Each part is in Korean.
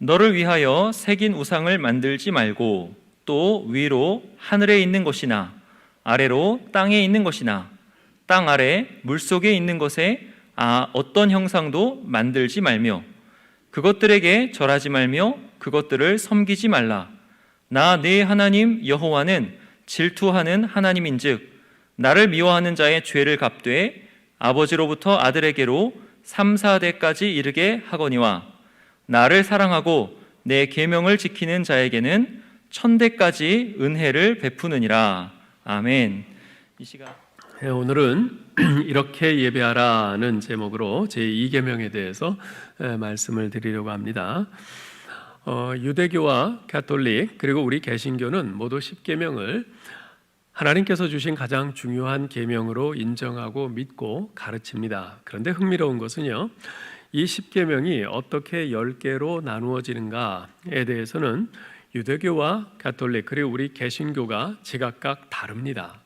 너를 위하여 새긴 우상을 만들지 말고 또 위로 하늘에 있는 것이나 아래로 땅에 있는 것이나 땅 아래 물속에 있는 것에 어떤 형상도 만들지 말며 그것들에게 절하지 말며 그것들을 섬기지 말라. 나 네 하나님 여호와는 질투하는 하나님인즉 나를 미워하는 자의 죄를 갚되 아버지로부터 아들에게로 3, 4대까지 이르게 하거니와 나를 사랑하고 내 계명을 지키는 자에게는 1000대까지 은혜를 베푸느니라. 아멘. 이 시간 오늘은 이렇게 예배하라는 제목으로 제2계명에 대해서 말씀을 드리려고 합니다. 유대교와 가톨릭 그리고 우리 개신교는 모두 10계명을 하나님께서 주신 가장 중요한 계명으로 인정하고 믿고 가르칩니다. 그런데 흥미로운 것은요, 이 10계명이 어떻게 10개로 나누어지는가에 대해서는 유대교와 가톨릭 그리고 우리 개신교가 제각각 다릅니다.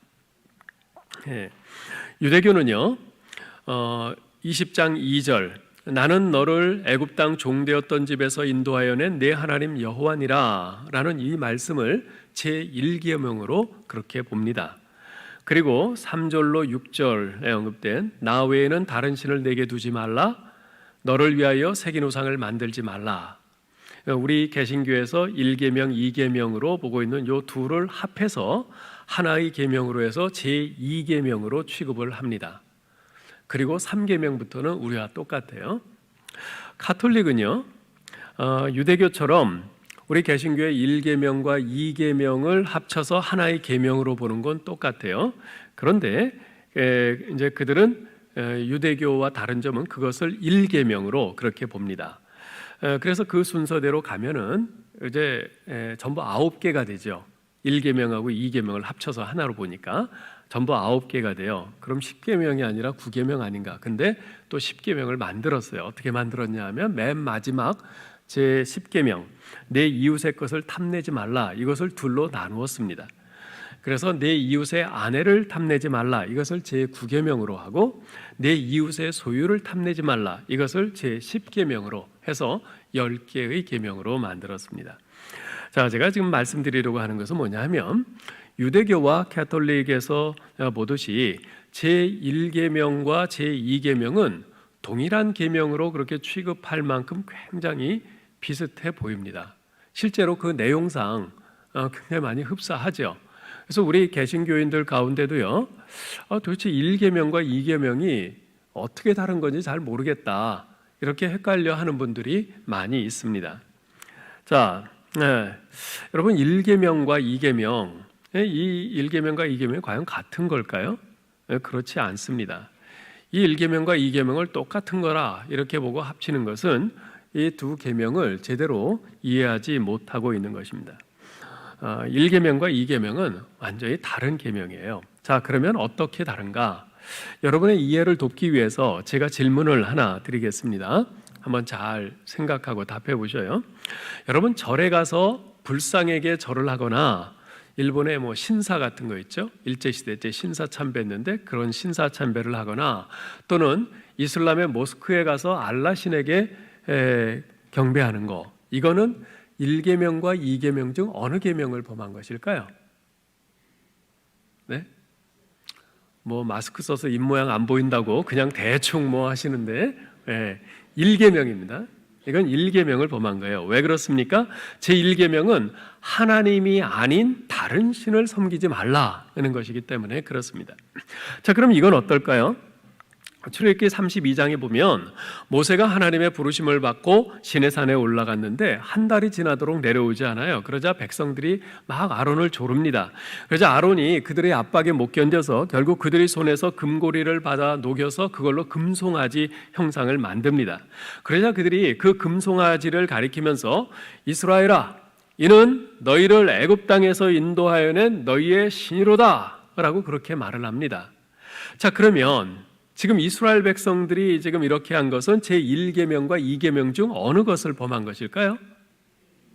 유대교는요 20장 2절 나는 너를 애굽 땅 종되었던 집에서 인도하여 낸 내 하나님 여호와니라 라는 이 말씀을 제1계명으로 그렇게 봅니다. 그리고 3절로 6절에 언급된 나 외에는 다른 신을 내게 두지 말라, 너를 위하여 새긴 우상을 만들지 말라. 우리 개신교에서 1계명, 2계명으로 보고 있는 이 둘을 합해서 하나의 계명으로 해서 제2계명으로 취급을 합니다. 그리고 3계명부터는 우리와 똑같아요. 가톨릭은요 유대교처럼 우리 개신교의 1계명과 2계명을 합쳐서 하나의 계명으로 보는 건 똑같아요. 그런데 이제 그들은 유대교와 다른 점은 그것을 1계명으로 그렇게 봅니다. 그래서 그 순서대로 가면은 이제 전부 9개가 되죠. 1계명하고 2계명을 합쳐서 하나로 보니까 전부 9개가 돼요. 그럼 10계명이 아니라 9계명 아닌가? 근데 또 10계명을 만들었어요. 어떻게 만들었냐 하면 맨 마지막 제 10계명 내 이웃의 것을 탐내지 말라, 이것을 둘로 나누었습니다. 그래서 내 이웃의 아내를 탐내지 말라, 이것을 제 9계명으로 하고 내 이웃의 소유를 탐내지 말라, 이것을 제 10계명으로 해서 10개의 계명으로 만들었습니다. 자, 제가 지금 말씀드리려고 하는 것은 뭐냐 하면 유대교와 가톨릭에서 보듯이 제1계명과 제2계명은 동일한 계명으로 그렇게 취급할 만큼 굉장히 비슷해 보입니다. 실제로 그 내용상 굉장히 많이 흡사하죠. 그래서 우리 개신교인들 가운데도요 도대체 1계명과 2계명이 어떻게 다른 건지 잘 모르겠다, 이렇게 헷갈려 하는 분들이 많이 있습니다. 자, 여러분 1계명과 2계명, 이 1계명과 2계명이 과연 같은 걸까요? 그렇지 않습니다. 이 1계명과 2계명을 똑같은 거라 이렇게 보고 합치는 것은 이 두 계명을 제대로 이해하지 못하고 있는 것입니다. 1계명과 2계명은 완전히 다른 계명이에요. 자, 그러면 어떻게 다른가? 여러분의 이해를 돕기 위해서 제가 질문을 하나 드리겠습니다. 한번 잘 생각하고 답해 보셔요. 여러분 절에 가서 불상에게 절을 하거나 일본의 신사 같은 거 있죠? 일제시대 때 신사 참배했는데 그런 신사 참배를 하거나 또는 이슬람의 모스크에 가서 알라 신에게 경배하는 거, 이거는 1계명과 2계명 중 어느 계명을 범한 것일까요? 네? 마스크 써서 입모양 안 보인다고 그냥 대충 하시는데 1계명입니다. 이건 1계명을 범한 거예요. 왜 그렇습니까? 제1계명은 하나님이 아닌 다른 신을 섬기지 말라는 것이기 때문에 그렇습니다. 자, 그럼 이건 어떨까요? 출애굽기 32장에 보면 모세가 하나님의 부르심을 받고 시내산에 올라갔는데 한 달이 지나도록 내려오지 않아요. 그러자 백성들이 막 아론을 조릅니다. 그러자 아론이 그들의 압박에 못 견뎌서 결국 그들의 손에서 금고리를 받아 녹여서 그걸로 금송아지 형상을 만듭니다. 그러자 그들이 그 금송아지를 가리키면서 이스라엘아, 이는 너희를 애굽 땅에서 인도하여 낸 너희의 신이로다 라고 그렇게 말을 합니다. 자, 그러면 지금 이스라엘 백성들이 지금 이렇게 한 것은 제1계명과 2계명 중 어느 것을 범한 것일까요?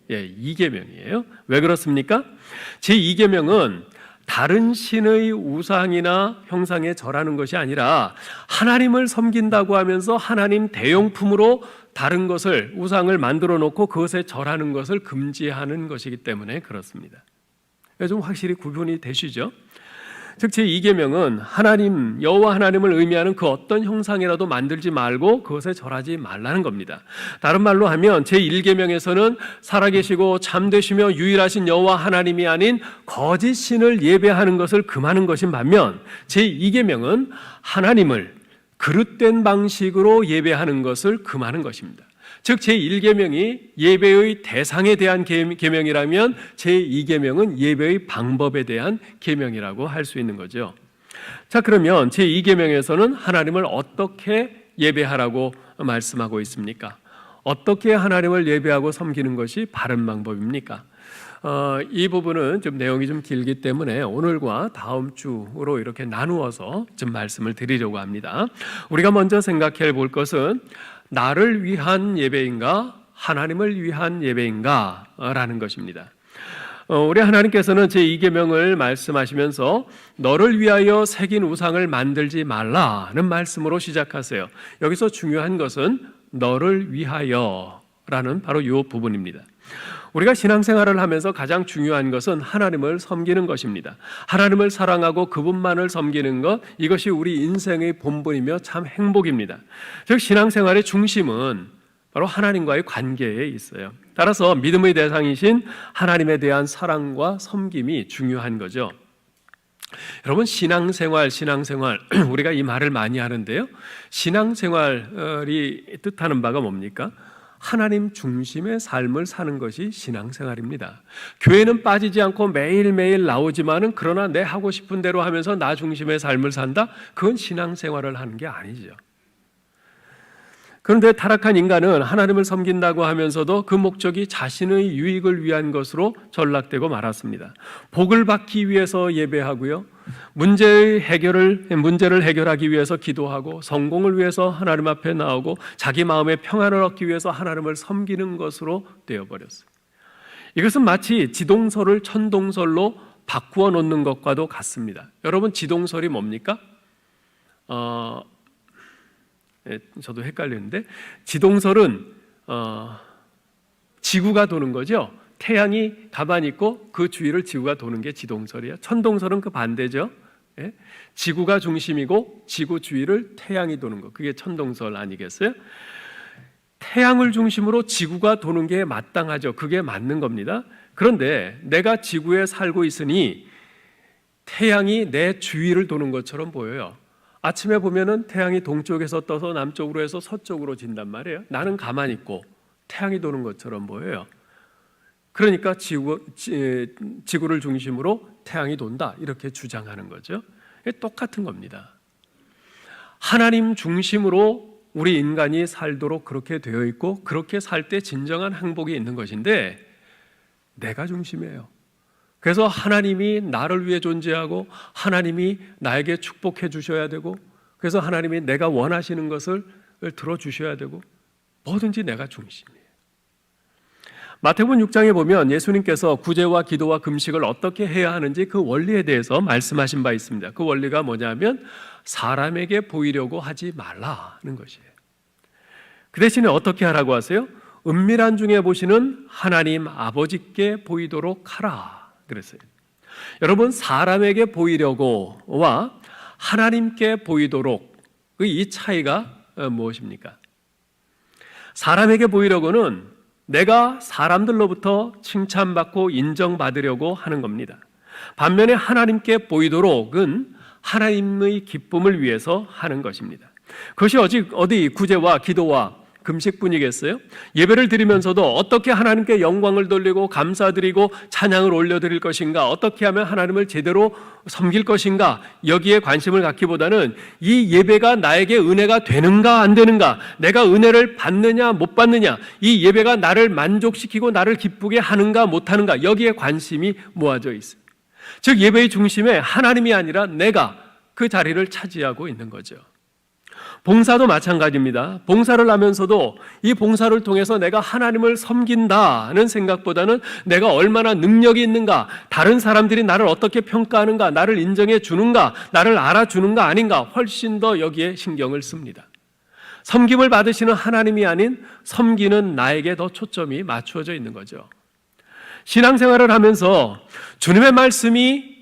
2계명이에요. 왜 그렇습니까? 제2계명은 다른 신의 우상이나 형상에 절하는 것이 아니라 하나님을 섬긴다고 하면서 하나님 대용품으로 다른 것을, 우상을 만들어 놓고 그것에 절하는 것을 금지하는 것이기 때문에 그렇습니다. 좀 확실히 구분이 되시죠? 즉 제2계명은 하나님, 여호와 하나님을 의미하는 그 어떤 형상이라도 만들지 말고 그것에 절하지 말라는 겁니다. 다른 말로 하면 제1계명에서는 살아계시고 참되시며 유일하신 여호와 하나님이 아닌 거짓 신을 예배하는 것을 금하는 것인 반면 제2계명은 하나님을 그릇된 방식으로 예배하는 것을 금하는 것입니다. 즉 제1계명이 예배의 대상에 대한 계명이라면 제2계명은 예배의 방법에 대한 계명이라고 할 수 있는 거죠. 자, 그러면 제2계명에서는 하나님을 어떻게 예배하라고 말씀하고 있습니까? 어떻게 하나님을 예배하고 섬기는 것이 바른 방법입니까? 이 부분은 좀 내용이 좀 길기 때문에 오늘과 다음 주로 이렇게 나누어서 좀 말씀을 드리려고 합니다. 우리가 먼저 생각해 볼 것은 나를 위한 예배인가 하나님을 위한 예배인가 라는 것입니다. 우리 하나님께서는 제2계명을 말씀하시면서 너를 위하여 새긴 우상을 만들지 말라는 말씀으로 시작하세요. 여기서 중요한 것은 너를 위하여라는 바로 이 부분입니다. 우리가 신앙생활을 하면서 가장 중요한 것은 하나님을 섬기는 것입니다. 하나님을 사랑하고 그분만을 섬기는 것, 이것이 우리 인생의 본분이며 참 행복입니다. 즉 신앙생활의 중심은 바로 하나님과의 관계에 있어요. 따라서 믿음의 대상이신 하나님에 대한 사랑과 섬김이 중요한 거죠. 여러분 신앙생활 우리가 이 말을 많이 하는데요. 신앙생활이 뜻하는 바가 뭡니까? 하나님 중심의 삶을 사는 것이 신앙생활입니다. 교회는 빠지지 않고 매일매일 나오지만은 그러나 내 하고 싶은 대로 하면서 나 중심의 삶을 산다? 그건 신앙생활을 하는 게 아니죠. 그런데 타락한 인간은 하나님을 섬긴다고 하면서도 그 목적이 자신의 유익을 위한 것으로 전락되고 말았습니다. 복을 받기 위해서 예배하고요. 문제를 해결하기 위해서 기도하고 성공을 위해서 하나님 앞에 나오고 자기 마음의 평안을 얻기 위해서 하나님을 섬기는 것으로 되어버렸어요. 이것은 마치 지동설을 천동설로 바꾸어 놓는 것과도 같습니다. 여러분 지동설이 뭡니까? 저도 헷갈리는데 지동설은 지구가 도는 거죠. 태양이 가만히 있고 그 주위를 지구가 도는 게 지동설이에요. 천동설은 그 반대죠. 지구가 중심이고 지구 주위를 태양이 도는 거, 그게 천동설 아니겠어요? 태양을 중심으로 지구가 도는 게 마땅하죠. 그게 맞는 겁니다. 그런데 내가 지구에 살고 있으니 태양이 내 주위를 도는 것처럼 보여요. 아침에 보면은 태양이 동쪽에서 떠서 남쪽으로 해서 서쪽으로 진단 말이에요. 나는 가만히 있고 태양이 도는 것처럼 보여요. 그러니까 지구를 중심으로 태양이 돈다 이렇게 주장하는 거죠. 똑같은 겁니다. 하나님 중심으로 우리 인간이 살도록 그렇게 되어 있고 그렇게 살 때 진정한 행복이 있는 것인데 내가 중심이에요. 그래서 하나님이 나를 위해 존재하고 하나님이 나에게 축복해 주셔야 되고 그래서 하나님이 내가 원하시는 것을 들어주셔야 되고 뭐든지 내가 중심이에요. 마태복음 6장에 보면 예수님께서 구제와 기도와 금식을 어떻게 해야 하는지 그 원리에 대해서 말씀하신 바 있습니다. 그 원리가 뭐냐면 사람에게 보이려고 하지 말라는 것이에요. 그 대신에 어떻게 하라고 하세요? 은밀한 중에 보시는 하나님 아버지께 보이도록 하라 그랬어요. 여러분 사람에게 보이려고와 하나님께 보이도록 이 차이가 무엇입니까? 사람에게 보이려고는 내가 사람들로부터 칭찬받고 인정받으려고 하는 겁니다. 반면에 하나님께 보이도록은 하나님의 기쁨을 위해서 하는 것입니다. 그것이 어디 구제와 기도와 금식뿐이겠어요? 예배를 드리면서도 어떻게 하나님께 영광을 돌리고 감사드리고 찬양을 올려드릴 것인가, 어떻게 하면 하나님을 제대로 섬길 것인가, 여기에 관심을 갖기보다는 이 예배가 나에게 은혜가 되는가 안 되는가, 내가 은혜를 받느냐 못 받느냐, 이 예배가 나를 만족시키고 나를 기쁘게 하는가 못하는가, 여기에 관심이 모아져 있어요. 즉 예배의 중심에 하나님이 아니라 내가 그 자리를 차지하고 있는 거죠. 봉사도 마찬가지입니다. 봉사를 하면서도 이 봉사를 통해서 내가 하나님을 섬긴다는 생각보다는 내가 얼마나 능력이 있는가, 다른 사람들이 나를 어떻게 평가하는가, 나를 인정해 주는가, 나를 알아주는가 아닌가 훨씬 더 여기에 신경을 씁니다. 섬김을 받으시는 하나님이 아닌 섬기는 나에게 더 초점이 맞추어져 있는 거죠. 신앙생활을 하면서 주님의 말씀이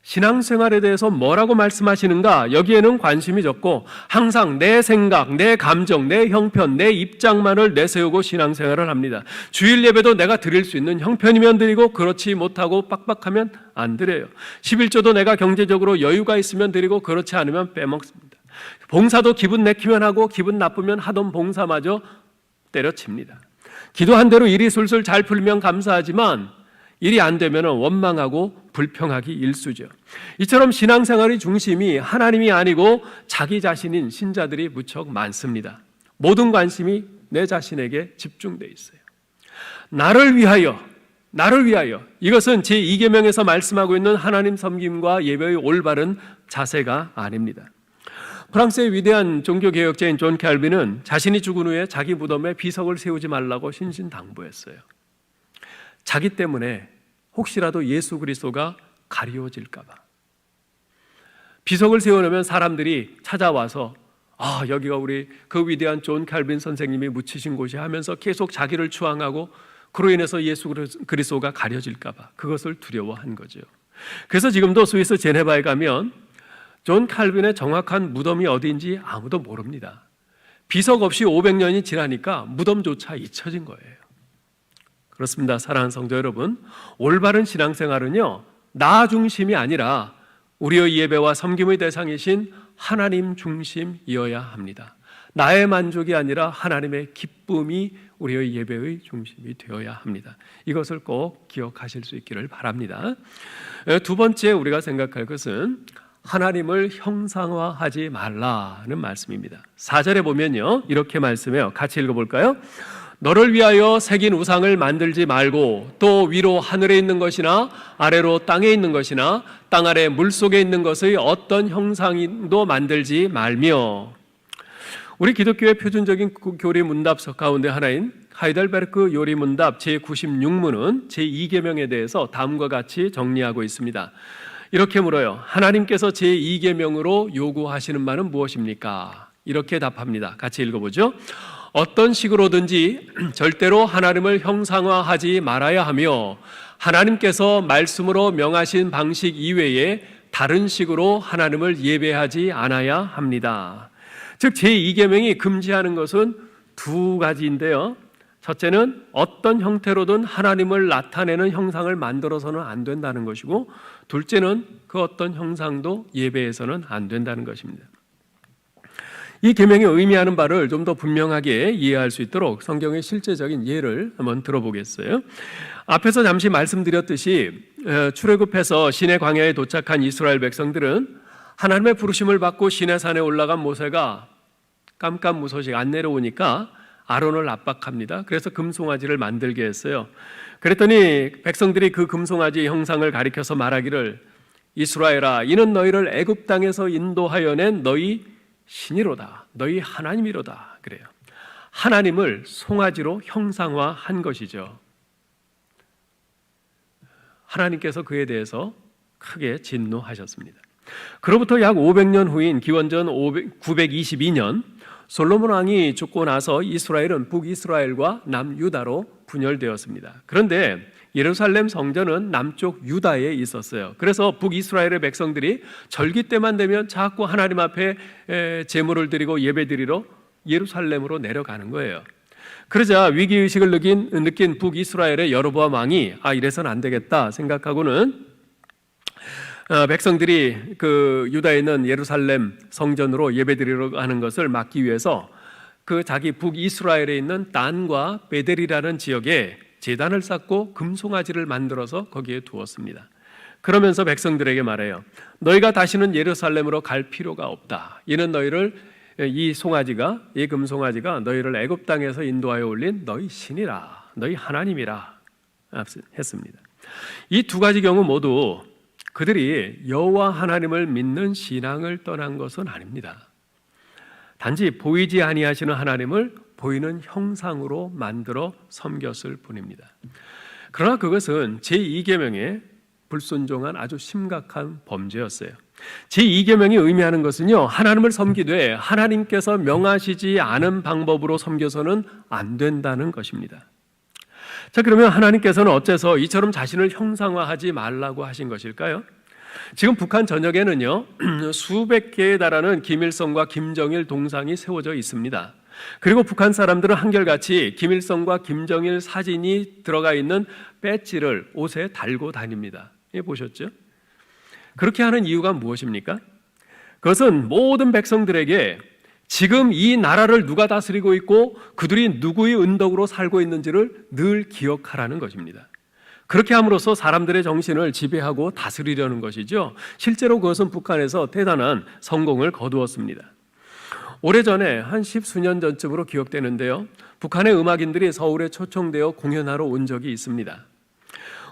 신앙생활에 대해서 뭐라고 말씀하시는가 여기에는 관심이 적고 항상 내 생각, 내 감정, 내 형편, 내 입장만을 내세우고 신앙생활을 합니다. 주일 예배도 내가 드릴 수 있는 형편이면 드리고 그렇지 못하고 빡빡하면 안 드려요. 11조도 내가 경제적으로 여유가 있으면 드리고 그렇지 않으면 빼먹습니다. 봉사도 기분 내키면 하고 기분 나쁘면 하던 봉사마저 때려칩니다. 기도한 대로 일이 술술 잘 풀리면 감사하지만 일이 안 되면 원망하고 불평하기 일쑤죠. 이처럼 신앙생활의 중심이 하나님이 아니고 자기 자신인 신자들이 무척 많습니다. 모든 관심이 내 자신에게 집중되어 있어요. 나를 위하여 이것은 제2계명에서 말씀하고 있는 하나님 섬김과 예배의 올바른 자세가 아닙니다. 프랑스의 위대한 종교개혁자인 존 칼빈은 자신이 죽은 후에 자기 무덤에 비석을 세우지 말라고 신신당부했어요. 자기 때문에 혹시라도 예수 그리스도가 가리워질까 봐. 비석을 세워놓으면 사람들이 찾아와서 여기가 우리 그 위대한 존 칼빈 선생님이 묻히신 곳이 하면서 계속 자기를 추앙하고 그로 인해서 예수 그리스도가 가려질까 봐 그것을 두려워한 거죠. 그래서 지금도 스위스 제네바에 가면 존 칼빈의 정확한 무덤이 어디인지 아무도 모릅니다. 비석 없이 500년이 지나니까 무덤조차 잊혀진 거예요. 그렇습니다. 사랑하는 성도 여러분, 올바른 신앙생활은요 나 중심이 아니라 우리의 예배와 섬김의 대상이신 하나님 중심이어야 합니다. 나의 만족이 아니라 하나님의 기쁨이 우리의 예배의 중심이 되어야 합니다. 이것을 꼭 기억하실 수 있기를 바랍니다. 두 번째 우리가 생각할 것은 하나님을 형상화하지 말라는 말씀입니다. 4절에 보면요 이렇게 말씀해요. 같이 읽어볼까요? 너를 위하여 새긴 우상을 만들지 말고 또 위로 하늘에 있는 것이나 아래로 땅에 있는 것이나 땅 아래 물속에 있는 것의 어떤 형상도 만들지 말며. 우리 기독교의 표준적인 교리 문답서 가운데 하나인 하이델베르크 요리 문답 제96문은 제2계명에 대해서 다음과 같이 정리하고 있습니다. 이렇게 물어요. 하나님께서 제2계명으로 요구하시는 바는 무엇입니까? 이렇게 답합니다. 같이 읽어보죠. 어떤 식으로든지 절대로 하나님을 형상화하지 말아야 하며 하나님께서 말씀으로 명하신 방식 이외에 다른 식으로 하나님을 예배하지 않아야 합니다. 즉 제2계명이 금지하는 것은 두 가지인데요. 첫째는 어떤 형태로든 하나님을 나타내는 형상을 만들어서는 안 된다는 것이고, 둘째는 그 어떤 형상도 예배에서는 안 된다는 것입니다. 이 계명이 의미하는 바를 좀 더 분명하게 이해할 수 있도록 성경의 실제적인 예를 한번 들어보겠어요. 앞에서 잠시 말씀드렸듯이 출애굽해서 시내 광야에 도착한 이스라엘 백성들은 하나님의 부르심을 받고 시내산에 올라간 모세가 깜깜무소식 안 내려오니까 아론을 압박합니다. 그래서 금송아지를 만들게 했어요. 그랬더니 백성들이 그 금송아지 형상을 가리켜서 말하기를 이스라엘아 이는 너희를 애굽 땅에서 인도하여 낸 너희 신이로다. 너희 하나님이로다. 그래요. 하나님을 송아지로 형상화한 것이죠. 하나님께서 그에 대해서 크게 진노하셨습니다. 그로부터 약 500년 후인 기원전 922년 솔로몬 왕이 죽고 나서 이스라엘은 북이스라엘과 남유다로 분열되었습니다. 그런데 예루살렘 성전은 남쪽 유다에 있었어요. 그래서 북이스라엘의 백성들이 절기 때만 되면 자꾸 하나님 앞에 제물을 드리고 예배드리러 예루살렘으로 내려가는 거예요. 그러자 위기의식을 느낀 북이스라엘의 여로보암 왕이 이래서는 안 되겠다 생각하고는 백성들이 그 유다에 있는 예루살렘 성전으로 예배드리러 가는 것을 막기 위해서 그 자기 북이스라엘에 있는 단과 베델이라는 지역에 제단을 쌓고 금송아지를 만들어서 거기에 두었습니다. 그러면서 백성들에게 말해요. 너희가 다시는 예루살렘으로 갈 필요가 없다. 이는 너희를 이 금송아지가 너희를 애굽 땅에서 인도하여 올린 너희 신이라, 너희 하나님이라 했습니다. 이 두 가지 경우 모두 그들이 여호와 하나님을 믿는 신앙을 떠난 것은 아닙니다. 단지 보이지 아니하시는 하나님을 보이는 형상으로 만들어 섬겼을 뿐입니다. 그러나 그것은 제2계명에 불순종한 아주 심각한 범죄였어요. 제2계명이 의미하는 것은요, 하나님을 섬기되 하나님께서 명하시지 않은 방법으로 섬겨서는 안 된다는 것입니다. 자, 그러면 하나님께서는 어째서 이처럼 자신을 형상화하지 말라고 하신 것일까요? 지금 북한 전역에는요, 수백 개에 달하는 김일성과 김정일 동상이 세워져 있습니다. 그리고 북한 사람들은 한결같이 김일성과 김정일 사진이 들어가 있는 배지를 옷에 달고 다닙니다. 보셨죠? 그렇게 하는 이유가 무엇입니까? 그것은 모든 백성들에게 지금 이 나라를 누가 다스리고 있고 그들이 누구의 은덕으로 살고 있는지를 늘 기억하라는 것입니다. 그렇게 함으로써 사람들의 정신을 지배하고 다스리려는 것이죠. 실제로 그것은 북한에서 대단한 성공을 거두었습니다. 오래전에 한 10수년 전쯤으로 기억되는데요, 북한의 음악인들이 서울에 초청되어 공연하러 온 적이 있습니다.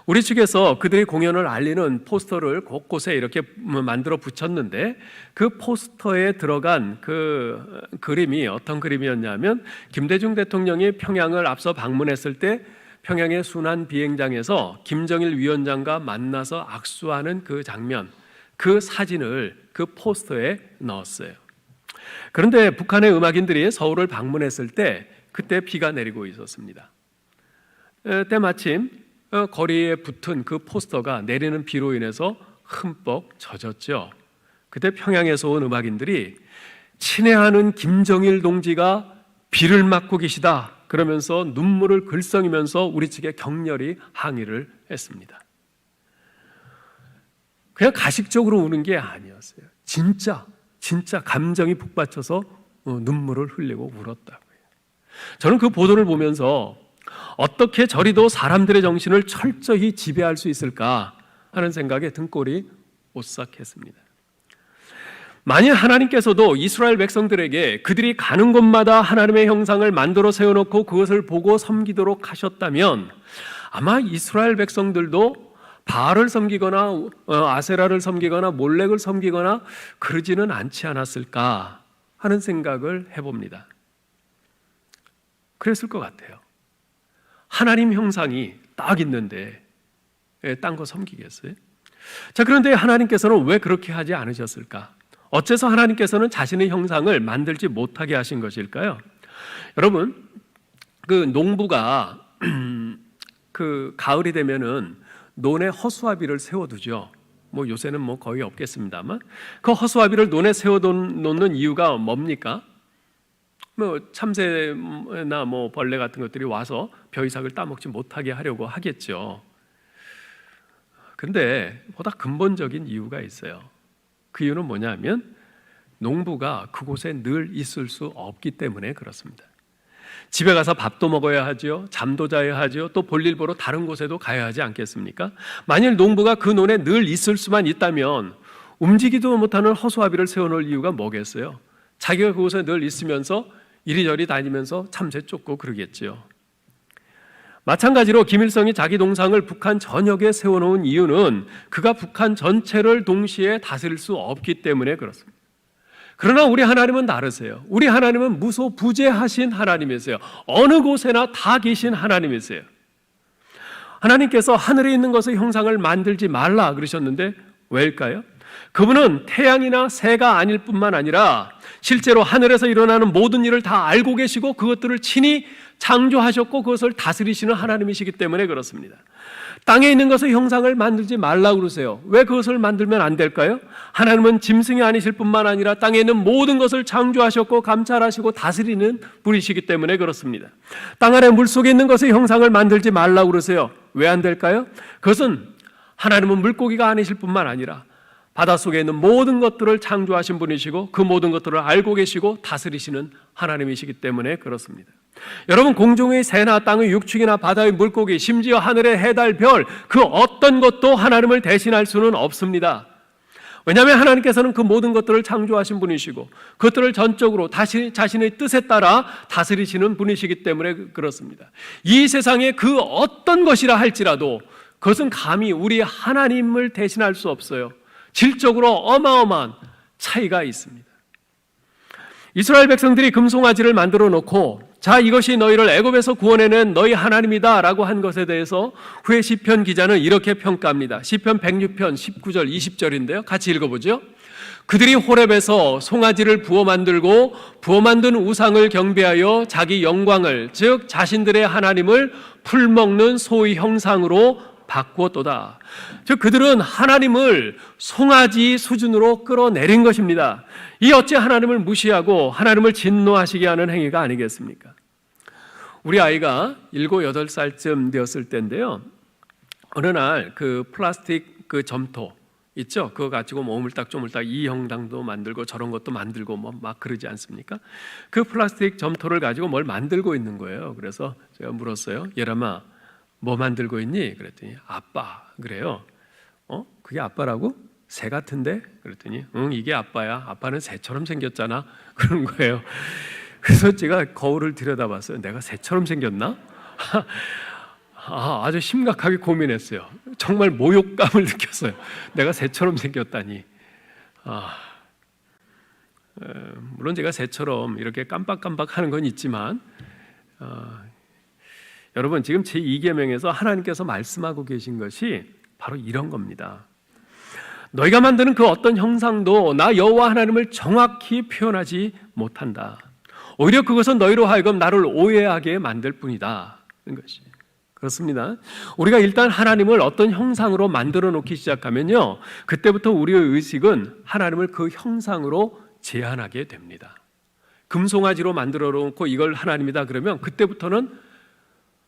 우리 측에서 그들의 공연을 알리는 포스터를 곳곳에 이렇게 만들어 붙였는데, 그 포스터에 들어간 그 그림이 어떤 그림이었냐면, 김대중 대통령이 평양을 앞서 방문했을 때 평양의 순환 비행장에서 김정일 위원장과 만나서 악수하는 그 장면, 그 사진을 그 포스터에 넣었어요. 그런데 북한의 음악인들이 서울을 방문했을 때 그때 비가 내리고 있었습니다. 때마침 거리에 붙은 그 포스터가 내리는 비로 인해서 흠뻑 젖었죠. 그때 평양에서 온 음악인들이 친애하는 김정일 동지가 비를 맞고 계시다 그러면서 눈물을 글썽이면서 우리 측에 격렬히 항의를 했습니다. 그냥 가식적으로 우는 게 아니었어요. 진짜 감정이 북받쳐서 눈물을 흘리고 울었다고요. 저는 그 보도를 보면서 어떻게 저리도 사람들의 정신을 철저히 지배할 수 있을까 하는 생각에 등골이 오싹했습니다. 만약 하나님께서도 이스라엘 백성들에게 그들이 가는 곳마다 하나님의 형상을 만들어 세워놓고 그것을 보고 섬기도록 하셨다면 아마 이스라엘 백성들도 바알을 섬기거나 아세라를 섬기거나 몰렉을 섬기거나 그러지는 않지 않았을까 하는 생각을 해봅니다. 그랬을 것 같아요. 하나님 형상이 딱 있는데 딴 거 섬기겠어요? 자, 그런데 하나님께서는 왜 그렇게 하지 않으셨을까? 어째서 하나님께서는 자신의 형상을 만들지 못하게 하신 것일까요? 여러분, 그 농부가 그 가을이 되면은 논에 허수아비를 세워두죠. 뭐 요새는 뭐 거의 없겠습니다만, 그 허수아비를 논에 세워놓는 이유가 뭡니까? 뭐 참새나 뭐 벌레 같은 것들이 와서 벼이삭을 따먹지 못하게 하려고 하겠죠. 근데 보다 근본적인 이유가 있어요. 그 이유는 뭐냐면 농부가 그곳에 늘 있을 수 없기 때문에 그렇습니다. 집에 가서 밥도 먹어야 하죠. 잠도 자야 하죠. 또 볼일 보러 다른 곳에도 가야 하지 않겠습니까? 만일 농부가 그 논에 늘 있을 수만 있다면 움직이도 못하는 허수아비를 세워놓을 이유가 뭐겠어요? 자기가 그곳에 늘 있으면서 이리저리 다니면서 참새 쫓고 그러겠죠. 마찬가지로 김일성이 자기 동상을 북한 전역에 세워놓은 이유는 그가 북한 전체를 동시에 다스릴 수 없기 때문에 그렇습니다. 그러나 우리 하나님은 다르세요. 우리 하나님은 무소부재하신 하나님이세요. 어느 곳에나 다 계신 하나님이세요. 하나님께서 하늘에 있는 것의 형상을 만들지 말라 그러셨는데 왜일까요? 그분은 태양이나 새가 아닐 뿐만 아니라 실제로 하늘에서 일어나는 모든 일을 다 알고 계시고 그것들을 친히 창조하셨고 그것을 다스리시는 하나님이시기 때문에 그렇습니다. 땅에 있는 것의 형상을 만들지 말라고 그러세요. 왜 그것을 만들면 안 될까요? 하나님은 짐승이 아니실 뿐만 아니라 땅에 있는 모든 것을 창조하셨고 감찰하시고 다스리는 분이시기 때문에 그렇습니다. 땅 아래 물속에 있는 것의 형상을 만들지 말라고 그러세요. 왜 안 될까요? 그것은 하나님은 물고기가 아니실 뿐만 아니라 바닷속에 있는 모든 것들을 창조하신 분이시고 그 모든 것들을 알고 계시고 다스리시는 하나님이시기 때문에 그렇습니다. 여러분, 공중의 새나 땅의 육축이나 바다의 물고기, 심지어 하늘의 해, 달, 별, 그 어떤 것도 하나님을 대신할 수는 없습니다. 왜냐하면 하나님께서는 그 모든 것들을 창조하신 분이시고 그것들을 전적으로 자신의 뜻에 따라 다스리시는 분이시기 때문에 그렇습니다. 이 세상에 그 어떤 것이라 할지라도 그것은 감히 우리 하나님을 대신할 수 없어요. 질적으로 어마어마한 차이가 있습니다. 이스라엘 백성들이 금송아지를 만들어 놓고 자, 이것이 너희를 애굽에서 구원해낸 너희 하나님이다 라고 한 것에 대해서 후에 시편 기자는 이렇게 평가합니다. 시편 106편 19절 20절인데요. 같이 읽어보죠. 그들이 호렙에서 송아지를 부어 만들고 부어 만든 우상을 경배하여 자기 영광을 즉 자신들의 하나님을 풀먹는 소의 형상으로 바꾸었도다. 즉 그들은 하나님을 송아지 수준으로 끌어내린 것입니다. 이 어찌 하나님을 무시하고 하나님을 진노하시게 하는 행위가 아니겠습니까? 우리 아이가 7, 8살쯤 되었을 때인데요. 어느 날 그 플라스틱 그 점토 있죠? 그거 가지고 뭐 오물딱 이 형상도 만들고 저런 것도 만들고 뭐 막 그러지 않습니까? 그 플라스틱 점토를 가지고 뭘 만들고 있는 거예요. 그래서 제가 물었어요. 예람아, 뭐 만들고 있니? 그랬더니 아빠 그래요. 그게 아빠라고? 새 같은데? 그랬더니 응, 이게 아빠야. 아빠는 새처럼 생겼잖아. 그런 거예요. 그래서 제가 거울을 들여다봤어요. 내가 새처럼 생겼나? 아주 심각하게 고민했어요. 정말 모욕감을 느꼈어요. 내가 새처럼 생겼다니. 물론 제가 새처럼 이렇게 깜빡깜빡하는 건 있지만 여러분 지금 제2계명에서 하나님께서 말씀하고 계신 것이 바로 이런 겁니다. 너희가 만드는 그 어떤 형상도 나 여호와 하나님을 정확히 표현하지 못한다. 오히려 그것은 너희로 하여금 나를 오해하게 만들 뿐이다. 는 것이 그렇습니다. 우리가 일단 하나님을 어떤 형상으로 만들어 놓기 시작하면요, 그때부터 우리의 의식은 하나님을 그 형상으로 제한하게 됩니다. 금송아지로 만들어 놓고 이걸 하나님이다 그러면 그때부터는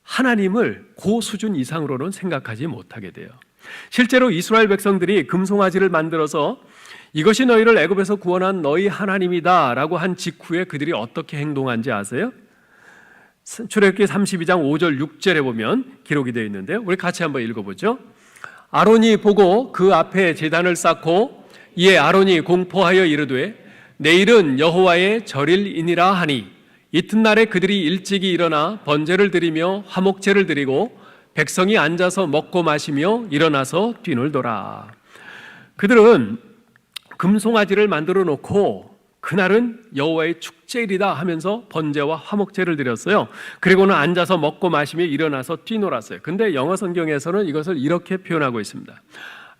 하나님을 그 수준 이상으로는 생각하지 못하게 돼요. 실제로 이스라엘 백성들이 금송아지를 만들어서 이것이 너희를 애굽에서 구원한 너희 하나님이다 라고 한 직후에 그들이 어떻게 행동한지 아세요? 출애굽기 32장 5절 6절에 보면 기록이 되어 있는데요. 우리 같이 한번 읽어보죠. 아론이 보고 그 앞에 제단을 쌓고 이에 아론이 공포하여 이르되 내일은 여호와의 절일이니라 하니 이튿날에 그들이 일찍이 일어나 번제를 드리며 화목제를 드리고 백성이 앉아서 먹고 마시며 일어나서 뛰놀더라. 그들은 금송아지를 만들어 놓고 그날은 여호와의 축제일이다 하면서 번제와 화목제를 드렸어요. 그리고는 앉아서 먹고 마시며 일어나서 뛰놀았어요. 근데 영어 성경에서는 이것을 이렇게 표현하고 있습니다.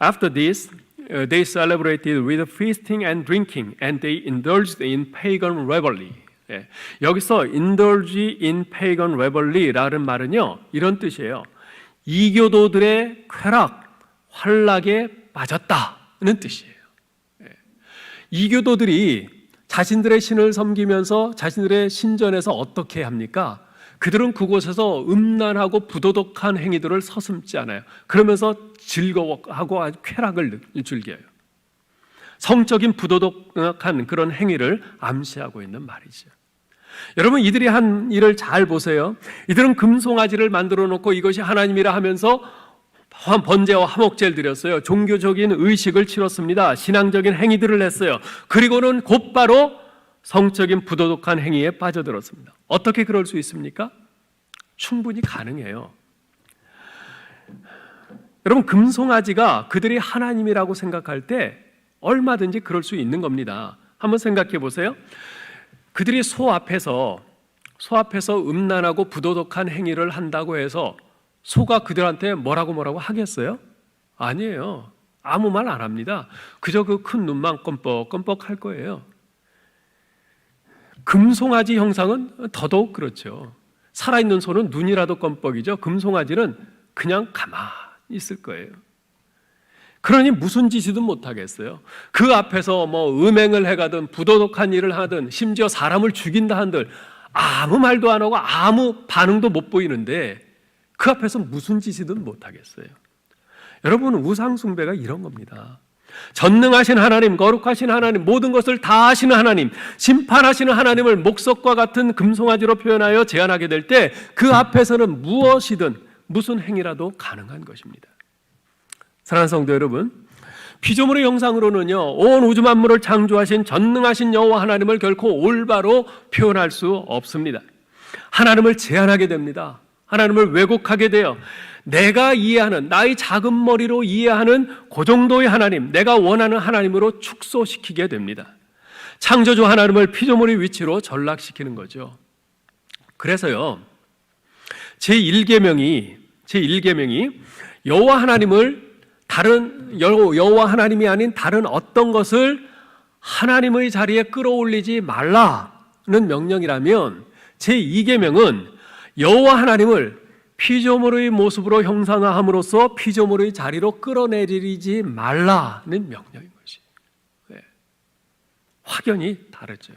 After this, they celebrated with feasting and drinking, and they indulged in pagan revelry. 여기서 indulge in pagan revelry라는 말은요, 이런 뜻이에요. 이교도들의 쾌락, 환락에 빠졌다는 뜻이에요. 이교도들이 자신들의 신을 섬기면서 자신들의 신전에서 어떻게 합니까? 그들은 그곳에서 음란하고 부도덕한 행위들을 서슴지 않아요. 그러면서 즐거워하고 아주 쾌락을 즐겨요. 성적인 부도덕한 그런 행위를 암시하고 있는 말이죠. 여러분, 이들이 한 일을 잘 보세요. 이들은 금송아지를 만들어 놓고 이것이 하나님이라 하면서 번제와 화목제를 드렸어요. 종교적인 의식을 치렀습니다. 신앙적인 행위들을 했어요. 그리고는 곧바로 성적인 부도덕한 행위에 빠져들었습니다. 어떻게 그럴 수 있습니까? 충분히 가능해요. 여러분, 금송아지가 그들이 하나님이라고 생각할 때 얼마든지 그럴 수 있는 겁니다. 한번 생각해 보세요. 그들이 소 앞에서 음란하고 부도덕한 행위를 한다고 해서 소가 그들한테 뭐라고 하겠어요? 아니에요. 아무 말 안 합니다. 그저 그 큰 눈만 껌뻑껌뻑 할 거예요. 금송아지 형상은 더더욱 그렇죠. 살아있는 소는 눈이라도 껌뻑이죠. 금송아지는 그냥 가만히 있을 거예요. 그러니 무슨 짓이든 못하겠어요. 그 앞에서 뭐 음행을 해가든 부도덕한 일을 하든 심지어 사람을 죽인다 한들 아무 말도 안 하고 아무 반응도 못 보이는데 그 앞에서 무슨 짓이든 못하겠어요. 여러분, 우상숭배가 이런 겁니다. 전능하신 하나님, 거룩하신 하나님, 모든 것을 다 하시는 하나님, 심판하시는 하나님을 목석과 같은 금송아지로 표현하여 제안하게 될 때 그 앞에서는 무엇이든 무슨 행위라도 가능한 것입니다. 사랑하는 성도 여러분, 피조물의 형상으로는요, 온 우주 만물을 창조하신 전능하신 여호와 하나님을 결코 올바로 표현할 수 없습니다. 하나님을 제한하게 됩니다. 하나님을 왜곡하게 돼요. 내가 이해하는, 나의 작은 머리로 이해하는 그 정도의 하나님, 내가 원하는 하나님으로 축소시키게 됩니다. 창조주 하나님을 피조물의 위치로 전락시키는 거죠. 그래서요, 제1계명이 여호와 하나님이 아닌 다른 어떤 것을 하나님의 자리에 끌어올리지 말라는 명령이라면, 제2계명은 여호와 하나님을 피조물의 모습으로 형상화함으로써 피조물의 자리로 끌어내리지 말라는 명령인 것이. 확연히 다르죠.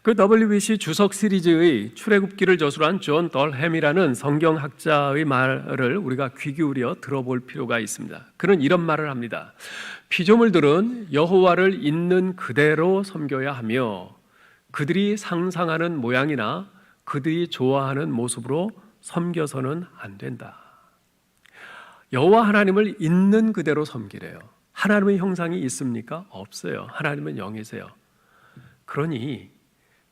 그 WBC 주석 시리즈의 출애굽기를 저술한 존 덜햄이라는 성경학자의 말을 우리가 귀 기울여 들어볼 필요가 있습니다. 그는 이런 말을 합니다. 피조물들은 여호와를 있는 그대로 섬겨야 하며 그들이 상상하는 모양이나 그들이 좋아하는 모습으로 섬겨서는 안 된다. 여호와 하나님을 있는 그대로 섬기래요. 하나님의 형상이 있습니까? 없어요. 하나님은 영이세요. 그러니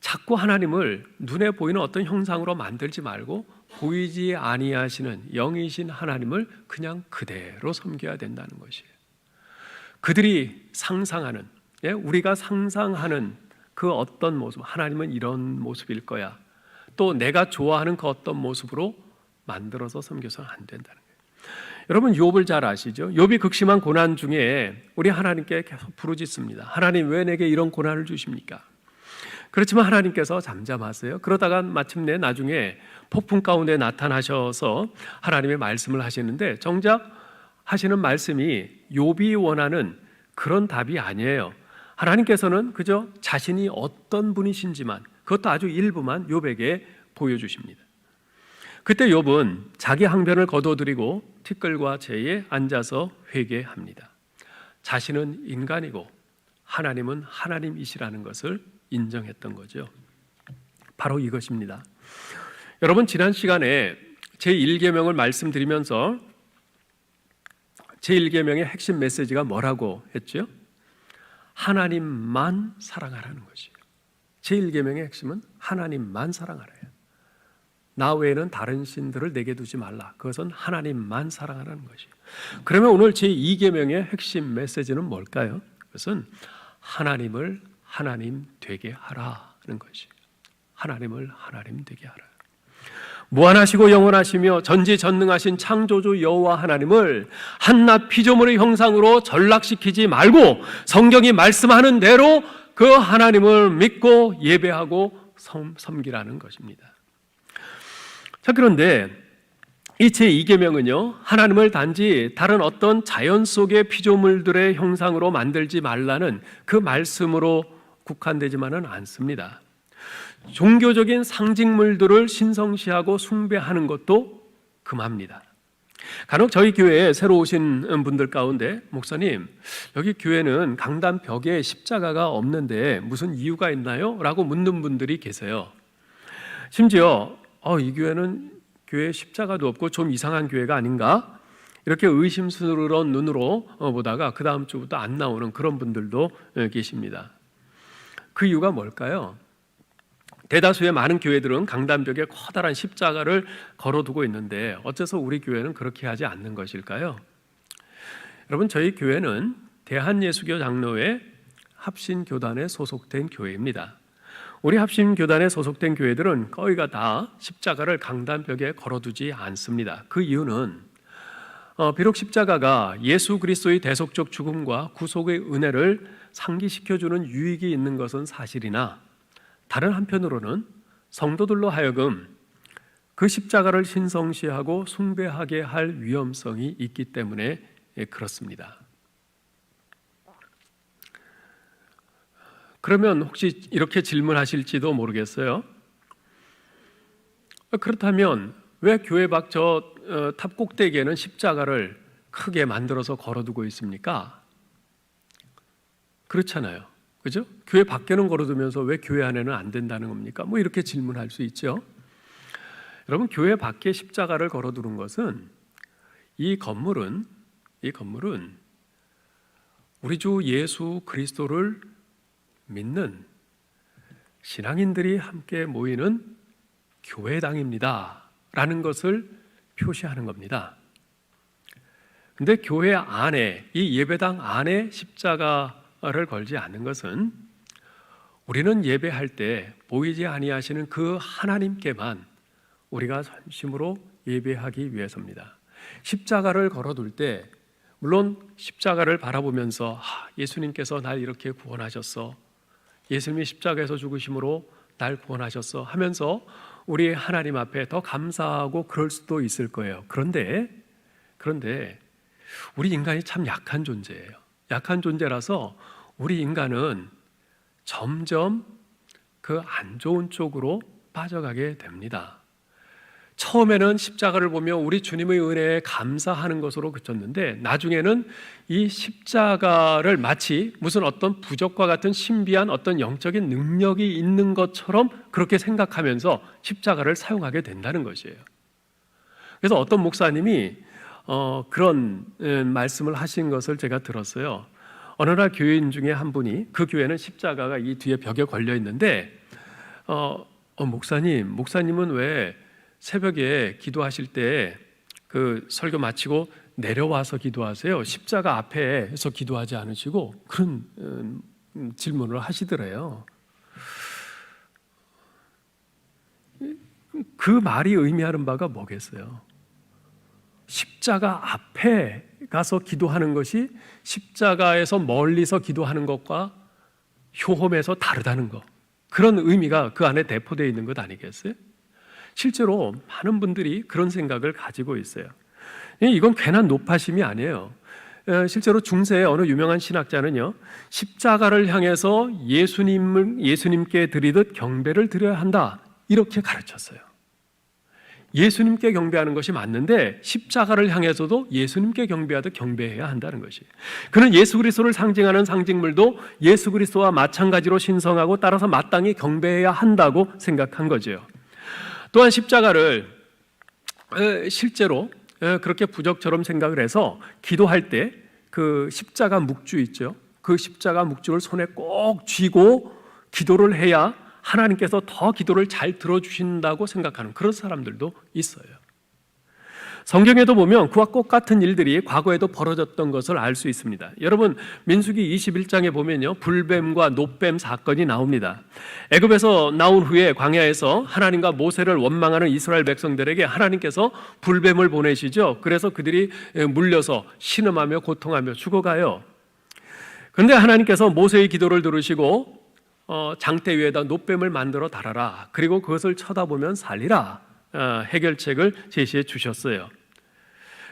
자꾸 하나님을 눈에 보이는 어떤 형상으로 만들지 말고 보이지 아니하시는 영이신 하나님을 그냥 그대로 섬겨야 된다는 것이에요. 그들이 상상하는, 우리가 상상하는 그 어떤 모습, 하나님은 이런 모습일 거야, 또 내가 좋아하는 그 어떤 모습으로 만들어서 섬겨서는 안 된다는 거예요. 여러분, 욥을 잘 아시죠? 욥이 극심한 고난 중에 우리 하나님께 계속 부르짖습니다. 하나님, 왜 내게 이런 고난을 주십니까? 그렇지만 하나님께서 잠잠하세요. 그러다가 마침내 나중에 폭풍 가운데 나타나셔서 하나님의 말씀을 하시는데, 정작 하시는 말씀이 욥이 원하는 그런 답이 아니에요. 하나님께서는 그저 자신이 어떤 분이신지만, 그것도 아주 일부만 욥에게 보여주십니다. 그때 욥은 자기 항변을 거둬들이고 티끌과 재에 앉아서 회개합니다. 자신은 인간이고 하나님은 하나님이시라는 것을 인정했던 거죠. 바로 이것입니다. 여러분, 지난 시간에 제1계명을 말씀드리면서 제1계명의 핵심 메시지가 뭐라고 했죠? 하나님만 사랑하라는 것이에요. 제1계명의 핵심은 하나님만 사랑하라예요. 나 외에는 다른 신들을 내게 두지 말라. 그것은 하나님만 사랑하라는 것이에요. 그러면 오늘 제2계명의 핵심 메시지는 뭘까요? 그것은 하나님을 하나님 되게 하라는 것이에요. 하나님을 하나님 되게 하라. 무한하시고 영원하시며 전지전능하신 창조주 여호와 하나님을 한낱 피조물의 형상으로 전락시키지 말고 성경이 말씀하는 대로 그 하나님을 믿고 예배하고 섬기라는 것입니다. 자, 그런데 이 제2계명은요, 하나님을 단지 다른 어떤 자연 속의 피조물들의 형상으로 만들지 말라는 그 말씀으로 국한되지만은 않습니다. 종교적인 상징물들을 신성시하고 숭배하는 것도 금합니다. 간혹 저희 교회에 새로 오신 분들 가운데, 목사님, 여기 교회는 강단 벽에 십자가가 없는데 무슨 이유가 있나요? 라고 묻는 분들이 계세요. 심지어 이 교회는 교회에 십자가도 없고 좀 이상한 교회가 아닌가? 이렇게 의심스러운 눈으로 보다가 그 다음 주부터 안 나오는 그런 분들도 계십니다. 그 이유가 뭘까요? 대다수의 많은 교회들은 강단벽에 커다란 십자가를 걸어두고 있는데 어째서 우리 교회는 그렇게 하지 않는 것일까요? 여러분, 저희 교회는 대한예수교 장로회 합신교단에 소속된 교회입니다. 우리 합신교단에 소속된 교회들은 거의가 다 십자가를 강단벽에 걸어두지 않습니다. 그 이유는 비록 십자가가 예수 그리스도의 대속적 죽음과 구속의 은혜를 상기시켜주는 유익이 있는 것은 사실이나, 다른 한편으로는 성도들로 하여금 그 십자가를 신성시하고 숭배하게 할 위험성이 있기 때문에 그렇습니다. 그러면 혹시 이렇게 질문하실지도 모르겠어요. 그렇다면 왜 교회 밖 탑 꼭대기에는 십자가를 크게 만들어서 걸어두고 있습니까? 그렇잖아요. 그죠? 교회 밖에는 걸어두면서 왜 교회 안에는 안 된다는 겁니까? 뭐 이렇게 질문할 수 있죠. 여러분, 교회 밖에 십자가를 걸어두는 것은 이 건물은 우리 주 예수 그리스도를 믿는 신앙인들이 함께 모이는 교회당입니다 라는 것을 표시하는 겁니다. 근데 교회 안에, 이 예배당 안에 십자가를 걸지 않는 것은 우리는 예배할 때 보이지 아니하시는 그 하나님께만 우리가 전심으로 예배하기 위해서입니다. 십자가를 걸어둘 때 물론 십자가를 바라보면서 예수님께서 날 이렇게 구원하셨어, 예수님이 십자가에서 죽으심으로 날 구원하셨어 하면서 우리 하나님 앞에 더 감사하고 그럴 수도 있을 거예요. 그런데 우리 인간이 참 약한 존재예요. 약한 존재라서 우리 인간은 점점 그 안 좋은 쪽으로 빠져가게 됩니다. 처음에는 십자가를 보며 우리 주님의 은혜에 감사하는 것으로 그쳤는데 나중에는 이 십자가를 마치 무슨 어떤 부적과 같은 신비한 어떤 영적인 능력이 있는 것처럼 그렇게 생각하면서 십자가를 사용하게 된다는 것이에요. 그래서 어떤 목사님이 그런 말씀을 하신 것을 제가 들었어요. 어느 날 교인 중에 한 분이, 그 교회는 십자가가 이 뒤에 벽에 걸려 있는데 목사님은 왜 새벽에 기도하실 때 그 설교 마치고 내려와서 기도하세요? 십자가 앞에서 기도하지 않으시고? 그런 질문을 하시더래요. 그 말이 의미하는 바가 뭐겠어요? 십자가 앞에 가서 기도하는 것이 십자가에서 멀리서 기도하는 것과 효험에서 다르다는 것, 그런 의미가 그 안에 내포되어 있는 것 아니겠어요? 실제로 많은 분들이 그런 생각을 가지고 있어요. 이건 괜한 노파심이 아니에요. 실제로 중세의 어느 유명한 신학자는요, 십자가를 향해서 예수님께 드리듯 경배를 드려야 한다, 이렇게 가르쳤어요. 예수님께 경배하는 것이 맞는데 십자가를 향해서도 예수님께 경배하듯 경배해야 한다는 것이. 그는 예수 그리스도를 상징하는 상징물도 예수 그리스도와 마찬가지로 신성하고 따라서 마땅히 경배해야 한다고 생각한 거죠. 또한 십자가를 실제로 그렇게 부적처럼 생각을 해서 기도할 때 그 십자가 묵주 있죠. 그 십자가 묵주를 손에 꼭 쥐고 기도를 해야 하나님께서 더 기도를 잘 들어주신다고 생각하는 그런 사람들도 있어요. 성경에도 보면 그와 똑같은 일들이 과거에도 벌어졌던 것을 알 수 있습니다. 여러분, 민수기 21장에 보면요, 불뱀과 놋뱀 사건이 나옵니다. 애굽에서 나온 후에 광야에서 하나님과 모세를 원망하는 이스라엘 백성들에게 하나님께서 불뱀을 보내시죠. 그래서 그들이 물려서 신음하며 고통하며 죽어가요. 그런데 하나님께서 모세의 기도를 들으시고 장대 위에다 놋뱀을 만들어 달아라, 그리고 그것을 쳐다보면 살리라, 해결책을 제시해 주셨어요.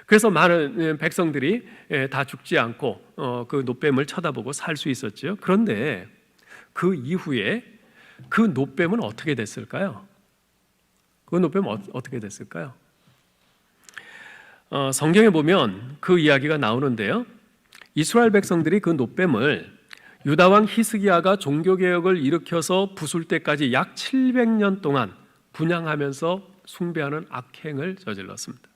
그래서 많은 백성들이 다 죽지 않고 그 놋뱀을 쳐다보고 살 수 있었죠. 그런데 그 이후에 그 놋뱀은 어떻게 됐을까요? 그 놋뱀은 어떻게 됐을까요? 성경에 보면 그 이야기가 나오는데요, 이스라엘 백성들이 그 놋뱀을 유다 왕 히스기야가 종교개혁을 일으켜서 부술 때까지 약 700년 동안 분향하면서 숭배하는 악행을 저질렀습니다.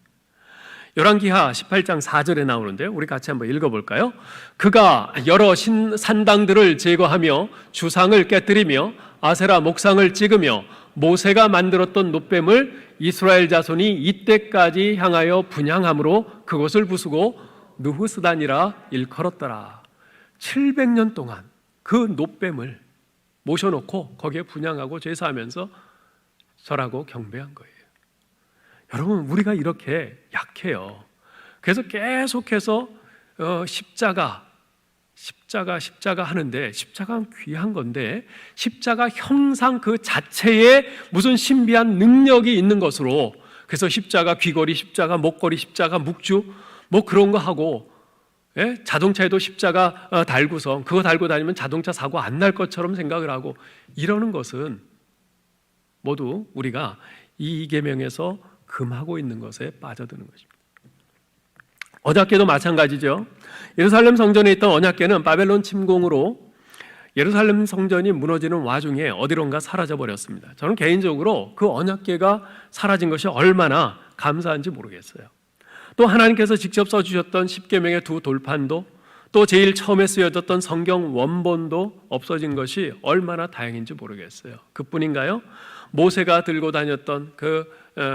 열왕기하 18장 4절에 나오는데 우리 같이 한번 읽어볼까요? 그가 여러 산당들을 제거하며 주상을 깨뜨리며 아세라 목상을 찍으며 모세가 만들었던 놋뱀을 이스라엘 자손이 이때까지 향하여 분향함으로 그것을 부수고 느후스단이라 일컬었더라. 700년 동안 그 놋뱀을 모셔놓고 거기에 분향하고 제사하면서 절하고 경배한 거예요. 여러분, 우리가 이렇게 약해요. 그래서 계속해서 십자가 하는데, 십자가는 귀한 건데 십자가 형상 그 자체에 무슨 신비한 능력이 있는 것으로, 그래서 십자가 귀걸이, 십자가 목걸이, 십자가 묵주 뭐 그런 거 하고, 자동차에도 십자가 달고서 그거 달고 다니면 자동차 사고 안 날 것처럼 생각을 하고 이러는 것은 모두 우리가 이 계명에서 금하고 있는 것에 빠져드는 것입니다. 언약궤도 마찬가지죠. 예루살렘 성전에 있던 언약궤는 바벨론 침공으로 예루살렘 성전이 무너지는 와중에 어디론가 사라져 버렸습니다. 저는 개인적으로 그 언약궤가 사라진 것이 얼마나 감사한지 모르겠어요. 또 하나님께서 직접 써주셨던 십계명의 두 돌판도, 또 제일 처음에 쓰여졌던 성경 원본도 없어진 것이 얼마나 다행인지 모르겠어요. 그뿐인가요? 모세가 들고 다녔던 그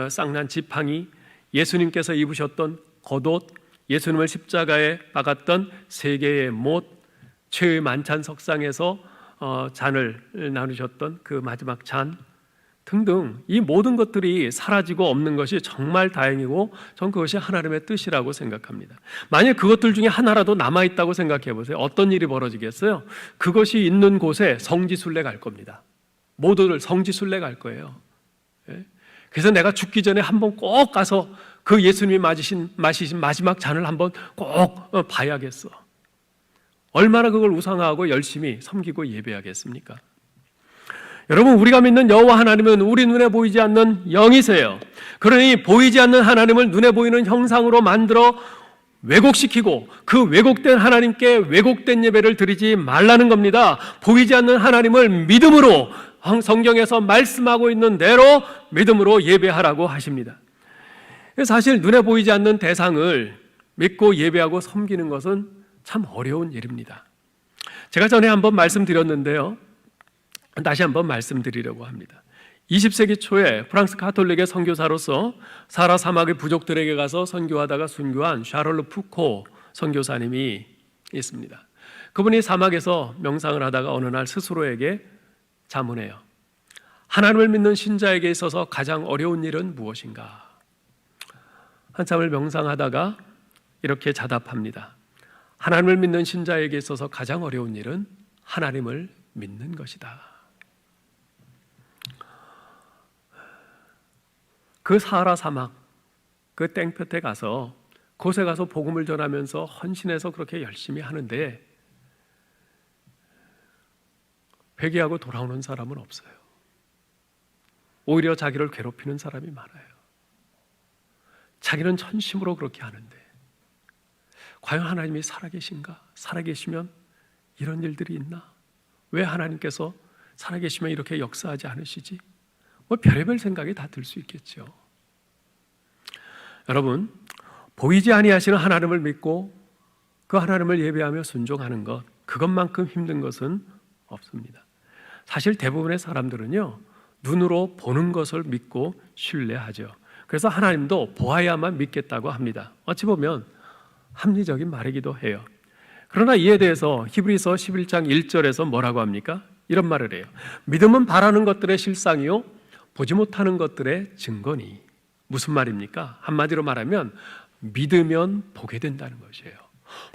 쌍난 지팡이, 예수님께서 입으셨던 겉옷, 예수님을 십자가에 박았던 세 개의 못, 최의 만찬 석상에서 잔을 나누셨던 그 마지막 잔 등등 이 모든 것들이 사라지고 없는 것이 정말 다행이고 전 그것이 하나님의 뜻이라고 생각합니다. 만약 그것들 중에 하나라도 남아있다고 생각해 보세요. 어떤 일이 벌어지겠어요? 그것이 있는 곳에 성지순례 갈 겁니다. 모두들 성지순례 갈 거예요. 그래서 내가 죽기 전에 한번 꼭 가서 그 예수님이 마시신 마지막 잔을 한번 꼭 봐야겠어. 얼마나 그걸 우상화하고 열심히 섬기고 예배하겠습니까? 여러분, 우리가 믿는 여호와 하나님은 우리 눈에 보이지 않는 영이세요. 그러니 보이지 않는 하나님을 눈에 보이는 형상으로 만들어 왜곡시키고 그 왜곡된 하나님께 왜곡된 예배를 드리지 말라는 겁니다. 보이지 않는 하나님을 믿음으로, 성경에서 말씀하고 있는 대로 믿음으로 예배하라고 하십니다. 사실 눈에 보이지 않는 대상을 믿고 예배하고 섬기는 것은 참 어려운 일입니다. 제가 전에 한번 말씀드렸는데요, 다시 한번 말씀드리려고 합니다. 20세기 초에 프랑스 가톨릭의 선교사로서 사하라 사막의 부족들에게 가서 선교하다가 순교한 샤를르 푸코 선교사님이 있습니다. 그분이 사막에서 명상을 하다가 어느 날 스스로에게 자문해요. 하나님을 믿는 신자에게 있어서 가장 어려운 일은 무엇인가? 한참을 명상하다가 이렇게 자답합니다. 하나님을 믿는 신자에게 있어서 가장 어려운 일은 하나님을 믿는 것이다. 그 사하라 사막, 그 땡볕에 가서 곳에 가서 복음을 전하면서 헌신해서 그렇게 열심히 하는데 회개하고 돌아오는 사람은 없어요. 오히려 자기를 괴롭히는 사람이 많아요. 자기는 전심으로 그렇게 하는데 과연 하나님이 살아계신가? 살아계시면 이런 일들이 있나? 왜 하나님께서 살아계시면 이렇게 역사하지 않으시지? 별의별 생각이 다 들 수 있겠죠. 여러분, 보이지 아니하시는 하나님을 믿고 그 하나님을 예배하며 순종하는 것, 그것만큼 힘든 것은 없습니다. 사실 대부분의 사람들은요, 눈으로 보는 것을 믿고 신뢰하죠. 그래서 하나님도 보아야만 믿겠다고 합니다. 어찌 보면 합리적인 말이기도 해요. 그러나 이에 대해서 히브리서 11장 1절에서 뭐라고 합니까? 이런 말을 해요. 믿음은 바라는 것들의 실상이요 보지 못하는 것들의 증거니. 무슨 말입니까? 한마디로 말하면 믿으면 보게 된다는 것이에요.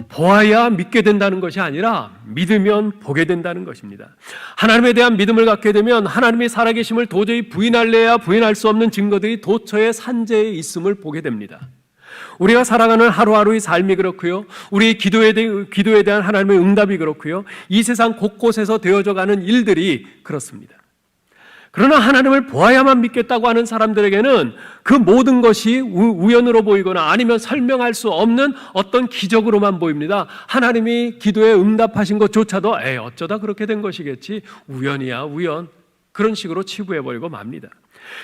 보아야 믿게 된다는 것이 아니라 믿으면 보게 된다는 것입니다. 하나님에 대한 믿음을 갖게 되면 하나님이 살아계심을 도저히 부인할래야 부인할 수 없는 증거들이 도처에 산재에 있음을 보게 됩니다. 우리가 살아가는 하루하루의 삶이 그렇고요, 우리의 기도에 대한 하나님의 응답이 그렇고요, 이 세상 곳곳에서 되어져가는 일들이 그렇습니다. 그러나 하나님을 보아야만 믿겠다고 하는 사람들에게는 그 모든 것이 우연으로 보이거나 아니면 설명할 수 없는 어떤 기적으로만 보입니다. 하나님이 기도에 응답하신 것조차도 어쩌다 그렇게 된 것이겠지, 우연이야 우연, 그런 식으로 치부해버리고 맙니다.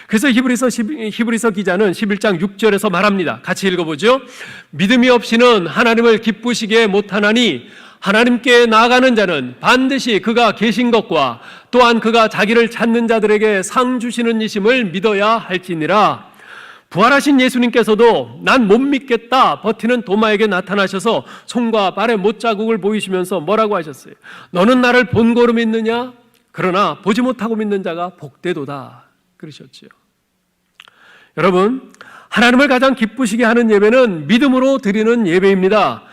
그래서 히브리서 기자는 11장 6절에서 말합니다. 같이 읽어보죠. 믿음이 없이는 하나님을 기쁘시게 못하나니 하나님께 나아가는 자는 반드시 그가 계신 것과 또한 그가 자기를 찾는 자들에게 상 주시는 이심을 믿어야 할지니라. 부활하신 예수님께서도 난 못 믿겠다 버티는 도마에게 나타나셔서 손과 발의 못자국을 보이시면서 뭐라고 하셨어요? 너는 나를 본고로 믿느냐? 그러나 보지 못하고 믿는 자가 복되도다 그러셨죠. 여러분, 하나님을 가장 기쁘시게 하는 예배는 믿음으로 드리는 예배입니다.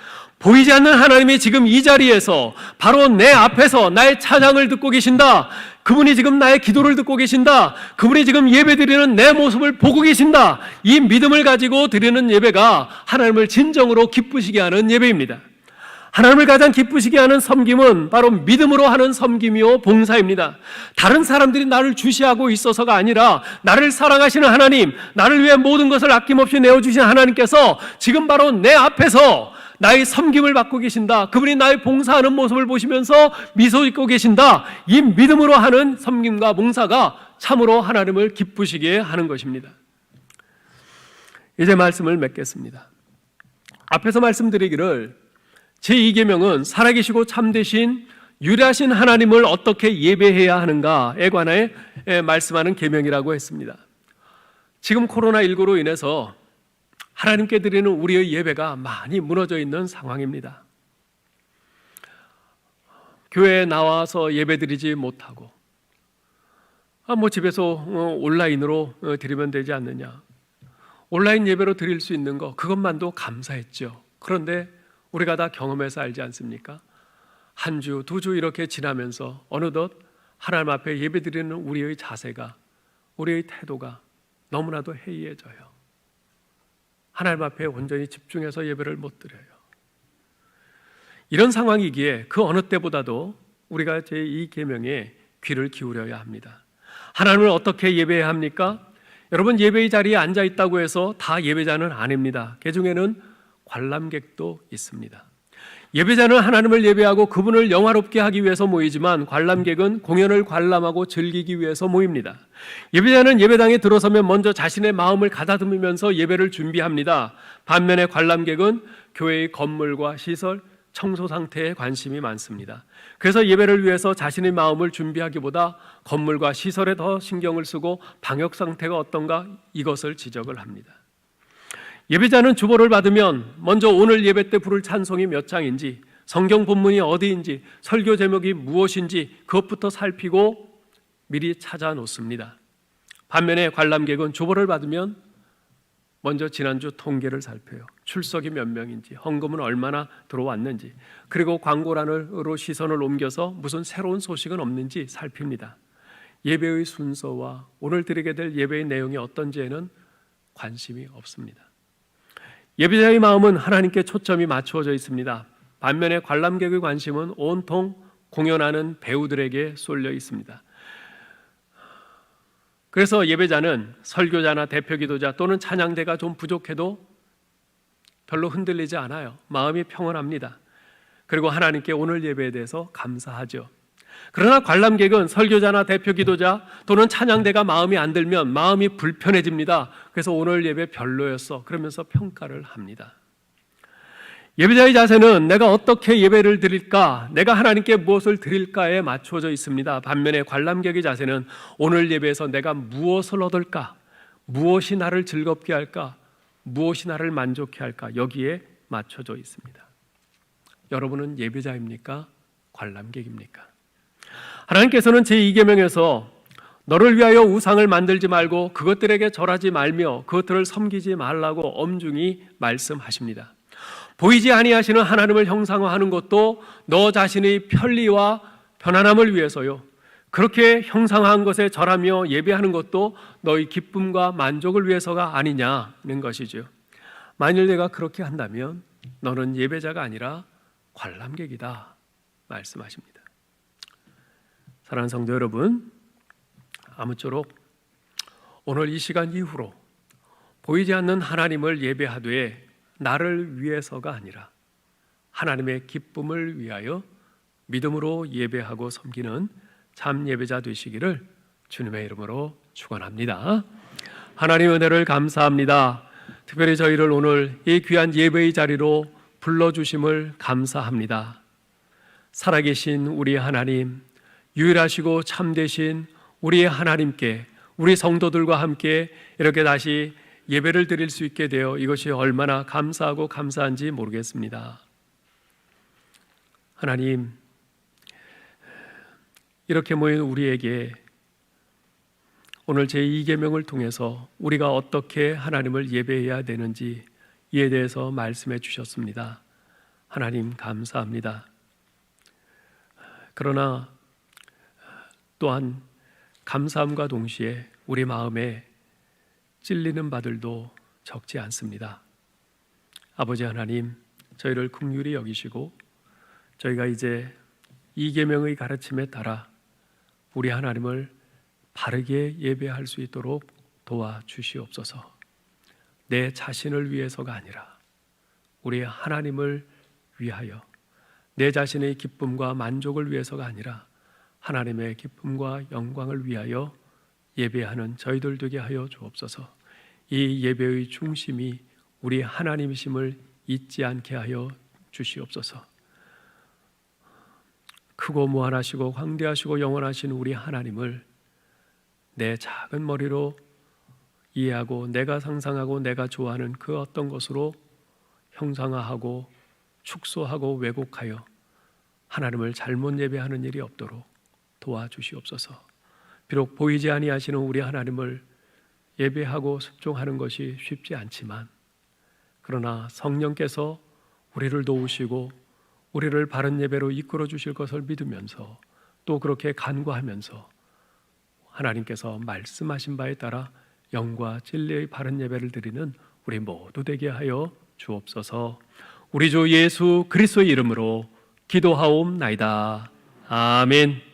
보이지 않는 하나님이 지금 이 자리에서 바로 내 앞에서 나의 찬양을 듣고 계신다. 그분이 지금 나의 기도를 듣고 계신다. 그분이 지금 예배드리는 내 모습을 보고 계신다. 이 믿음을 가지고 드리는 예배가 하나님을 진정으로 기쁘시게 하는 예배입니다. 하나님을 가장 기쁘시게 하는 섬김은 바로 믿음으로 하는 섬김이요 봉사입니다. 다른 사람들이 나를 주시하고 있어서가 아니라 나를 사랑하시는 하나님, 나를 위해 모든 것을 아낌없이 내어주신 하나님께서 지금 바로 내 앞에서 나의 섬김을 받고 계신다. 그분이 나의 봉사하는 모습을 보시면서 미소 짓고 계신다. 이 믿음으로 하는 섬김과 봉사가 참으로 하나님을 기쁘시게 하는 것입니다. 이제 말씀을 맺겠습니다. 앞에서 말씀드리기를 제2계명은 살아계시고 참되신 유일하신 하나님을 어떻게 예배해야 하는가에 관해 말씀하는 계명이라고 했습니다. 지금 코로나19로 인해서 하나님께 드리는 우리의 예배가 많이 무너져 있는 상황입니다. 교회에 나와서 예배드리지 못하고 집에서 온라인으로 드리면 되지 않느냐. 온라인 예배로 드릴 수 있는 거 그것만도 감사했죠. 그런데 우리가 다 경험해서 알지 않습니까? 한 주, 두 주 이렇게 지나면서 어느덧 하나님 앞에 예배드리는 우리의 자세가, 우리의 태도가 너무나도 해이해져요. 하나님 앞에 온전히 집중해서 예배를 못 드려요. 이런 상황이기에 그 어느 때보다도 우리가 제2 계명에 귀를 기울여야 합니다. 하나님을 어떻게 예배해야 합니까? 여러분, 예배의 자리에 앉아 있다고 해서 다 예배자는 아닙니다. 그 중에는 관람객도 있습니다. 예배자는 하나님을 예배하고 그분을 영화롭게 하기 위해서 모이지만 관람객은 공연을 관람하고 즐기기 위해서 모입니다. 예배자는 예배당에 들어서면 먼저 자신의 마음을 가다듬으면서 예배를 준비합니다. 반면에 관람객은 교회의 건물과 시설, 청소 상태에 관심이 많습니다. 그래서 예배를 위해서 자신의 마음을 준비하기보다 건물과 시설에 더 신경을 쓰고 방역 상태가 어떤가 이것을 지적을 합니다. 예배자는 주보를 받으면 먼저 오늘 예배 때 부를 찬송이 몇 장인지, 성경 본문이 어디인지, 설교 제목이 무엇인지 그것부터 살피고 미리 찾아 놓습니다. 반면에 관람객은 주보를 받으면 먼저 지난주 통계를 살펴요. 출석이 몇 명인지, 헌금은 얼마나 들어왔는지, 그리고 광고란으로 시선을 옮겨서 무슨 새로운 소식은 없는지 살핍니다. 예배의 순서와 오늘 드리게 될 예배의 내용이 어떤지에는 관심이 없습니다. 예배자의 마음은 하나님께 초점이 맞추어져 있습니다. 반면에 관람객의 관심은 온통 공연하는 배우들에게 쏠려 있습니다. 그래서 예배자는 설교자나 대표기도자 또는 찬양대가 좀 부족해도 별로 흔들리지 않아요. 마음이 평온합니다. 그리고 하나님께 오늘 예배에 대해서 감사하죠. 그러나 관람객은 설교자나 대표기도자 또는 찬양대가 마음에 안 들면 마음이 불편해집니다. 그래서 오늘 예배 별로였어 그러면서 평가를 합니다. 예배자의 자세는 내가 어떻게 예배를 드릴까, 내가 하나님께 무엇을 드릴까에 맞춰져 있습니다. 반면에 관람객의 자세는 오늘 예배에서 내가 무엇을 얻을까, 무엇이 나를 즐겁게 할까, 무엇이 나를 만족해 할까, 여기에 맞춰져 있습니다. 여러분은 예배자입니까? 관람객입니까? 하나님께서는 제2계명에서 너를 위하여 우상을 만들지 말고 그것들에게 절하지 말며 그것들을 섬기지 말라고 엄중히 말씀하십니다. 보이지 아니하시는 하나님을 형상화하는 것도 너 자신의 편리와 편안함을 위해서요. 그렇게 형상화한 것에 절하며 예배하는 것도 너의 기쁨과 만족을 위해서가 아니냐는 것이죠. 만일 내가 그렇게 한다면 너는 예배자가 아니라 관람객이다 말씀하십니다. 사랑하는 성도 여러분, 아무쪼록 오늘 이 시간 이후로 보이지 않는 하나님을 예배하되 나를 위해서가 아니라 하나님의 기쁨을 위하여 믿음으로 예배하고 섬기는 참 예배자 되시기를 주님의 이름으로 축원합니다. 하나님의 은혜를 감사합니다. 특별히 저희를 오늘 이 귀한 예배의 자리로 불러주심을 감사합니다. 살아계신 우리 하나님, 유일하시고 참되신 우리의 하나님께 우리 성도들과 함께 이렇게 다시 예배를 드릴 수 있게 되어 이것이 얼마나 감사하고 감사한지 모르겠습니다. 하나님, 이렇게 모인 우리에게 오늘 제2계명을 통해서 우리가 어떻게 하나님을 예배해야 되는지 이에 대해서 말씀해 주셨습니다. 하나님 감사합니다. 그러나 또한 감사함과 동시에 우리 마음에 찔리는 바들도 적지 않습니다. 아버지 하나님, 저희를 긍휼히 여기시고 저희가 이제 이 계명의 가르침에 따라 우리 하나님을 바르게 예배할 수 있도록 도와주시옵소서. 내 자신을 위해서가 아니라 우리 하나님을 위하여, 내 자신의 기쁨과 만족을 위해서가 아니라 하나님의 기쁨과 영광을 위하여 예배하는 저희들 되게 하여 주옵소서. 이 예배의 중심이 우리 하나님이심을 잊지 않게 하여 주시옵소서. 크고 무한하시고 광대하시고 영원하신 우리 하나님을 내 작은 머리로 이해하고 내가 상상하고 내가 좋아하는 그 어떤 것으로 형상화하고 축소하고 왜곡하여 하나님을 잘못 예배하는 일이 없도록 도와주시옵소서. 비록 보이지 아니하시는 우리 하나님을 예배하고 순종하는 것이 쉽지 않지만, 그러나 성령께서 우리를 도우시고 우리를 바른 예배로 이끌어 주실 것을 믿으면서, 또 그렇게 간구하면서 하나님께서 말씀하신 바에 따라 영과 진리의 바른 예배를 드리는 우리 모두 되게 하여 주옵소서. 우리 주 예수 그리스도의 이름으로 기도하옵나이다. 아멘.